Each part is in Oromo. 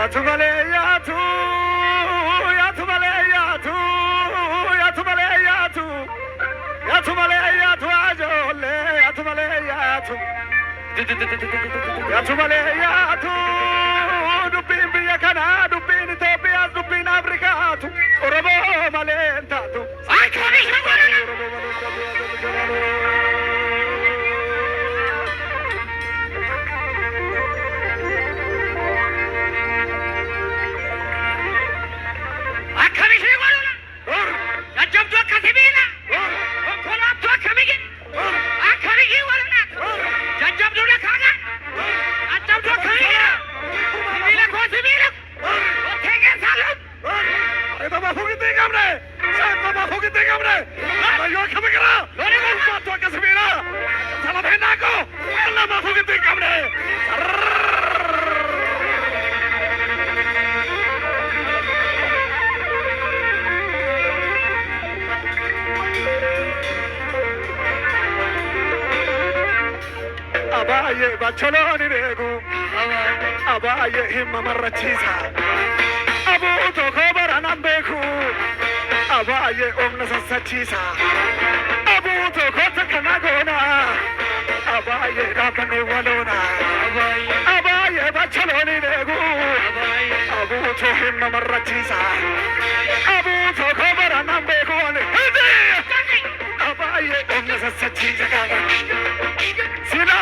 tu male ya tu male ya tu ya tu male ya tu ya tu male ya tu ajole ya tu male ya tu ya tu male ya tu dubin biya kana dubin Ethiopia dubin Africa tu oromo male entatu ay kami shagora abaye bacholoni regu abaye himma marrachisa abu to khobara nambeku abaye omna sassachisa abu to khota kana gona abaye rapane walona abaye bacholoni regu abu to himma marrachisa abu to khobara nambeku abaye omna sassachisa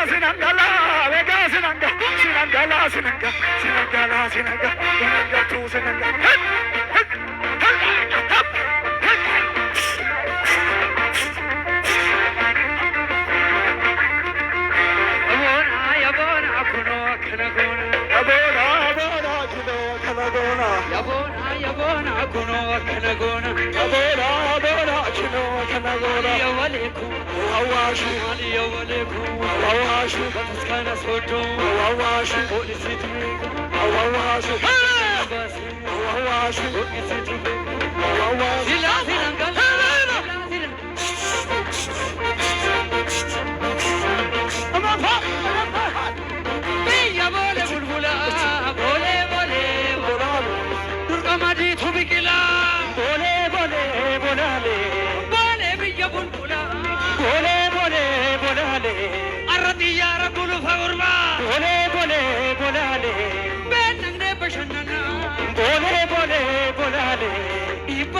Sinangala, vega sinanga, sinangala, sinanga, sinangala, sinanga, sinanga, tu sinanga. Abona, kuno, kanagona. Abona, kuno, kanagona. Abona, kuno, kanagona. Abona, kuno, kanagona. Yawaleku, awashu, yawaleku. Awashu, bataskana soto. Awashu, olisiti. Awashu, awashu, olisiti. Awashu, sinangala.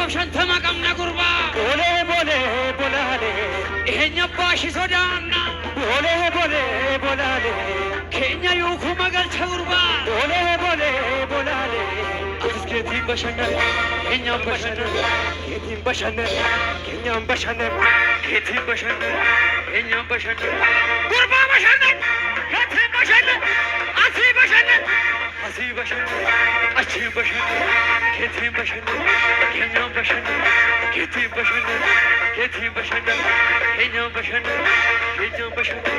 Shanta makamna kurba bole bole bolale ehnya bashi sodana bole bole bolale kenya yuku magal churba bole bole bolale asketi bashana kenya bashana keti bashana kenya bashana keti bashana kenya bashana kurba bashana keti bashana asi bashana asi bashana achi bashana keti bashana kenya bashana keti bashana keti bashana kenya bashana kenya bashana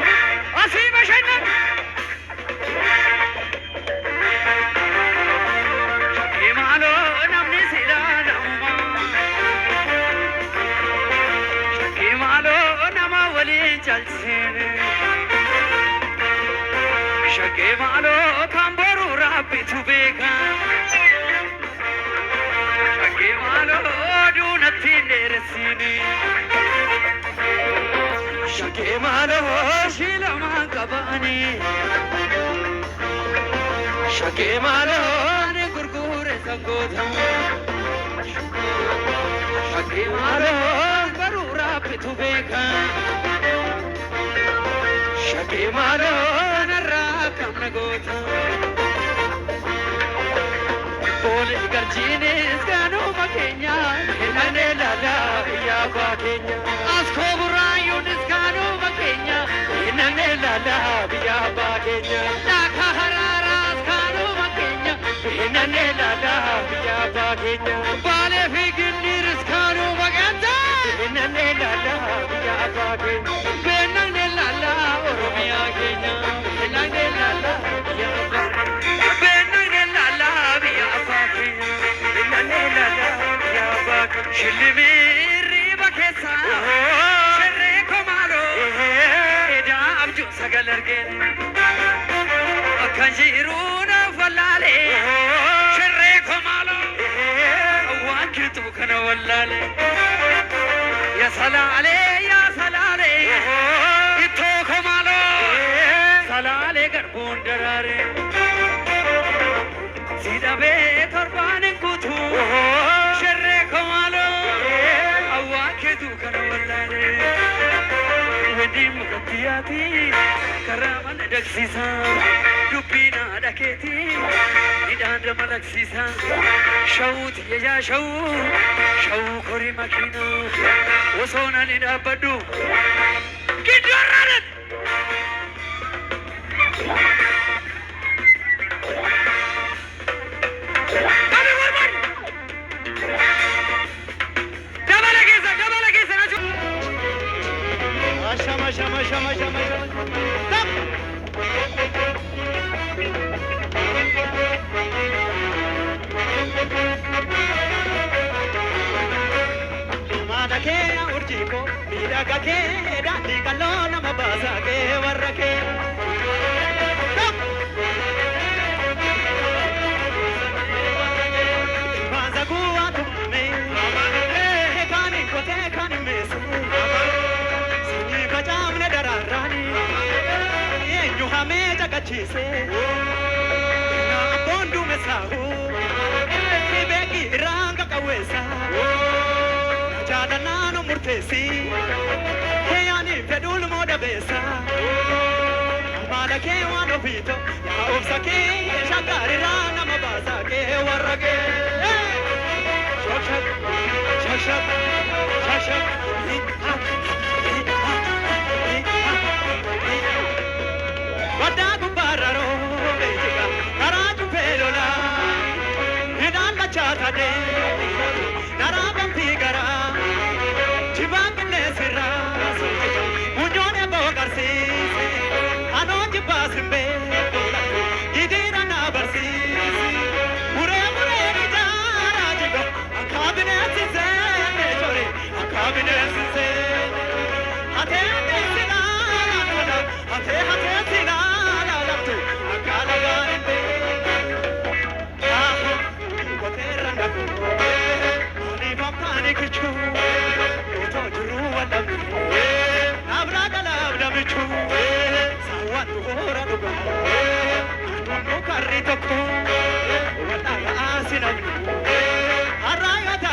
asi bashana imalo namni silana umma imalo nama wali chalsene shake malo kambaru rabbi tubeka Shake malo shilama kabani Shake malo ne gurgure sangodham Shake malo barura pithu beka Shake malo narra kamna godham Bole garjine skano makenya nane lala ya bakenya asko burayun skano makenya nane lala ya bakenya takha harara skano makenya nane lala ya bakenya bale figinir skano maganta nane lala ya bakenya benane lala oromia kenya nane lala ya bakenya benane lala ya bakenya Shilmiri bakesa, shere komaro, eda abju sagalargen, akanjiruna falale. والله يا سلالي يا سلالي إتوكو مالو سلالي قربون دراري سيدا بيت أربان كتو شركو مالو أواكدو كانو والله ودي مكتياتي كرامن دكسيسا دبينا دكيتي ندان دملكسيسا شوت يا شو كوري ماكينا وصونا لنابدو كدرارت أبي ورمان دبلكيسا نجو شما دب Madake urjiko miraga ke dandi kalona mabasa ke warake Baza kuwa tume kani kote kani mesu Sini bajamne dararani yenyu hame jagachise Na bondu mesahu Beki ranga kawesa Jadanano murtesi Heyani fedul moda besa Amada ke wano vito Ya ofsake Shakari rana mabasa ke warage Shashak Wadagu bararo Bejika Karaju pelola Hidan bachata de Narabam tigara Nesira, Munyone Bogarsi, Anoji Basimbe, Gidira Nabarsi, Mure Jarajigo, a cabinet is a cabinet is a Sina, a Calagan, Panic. Arraya da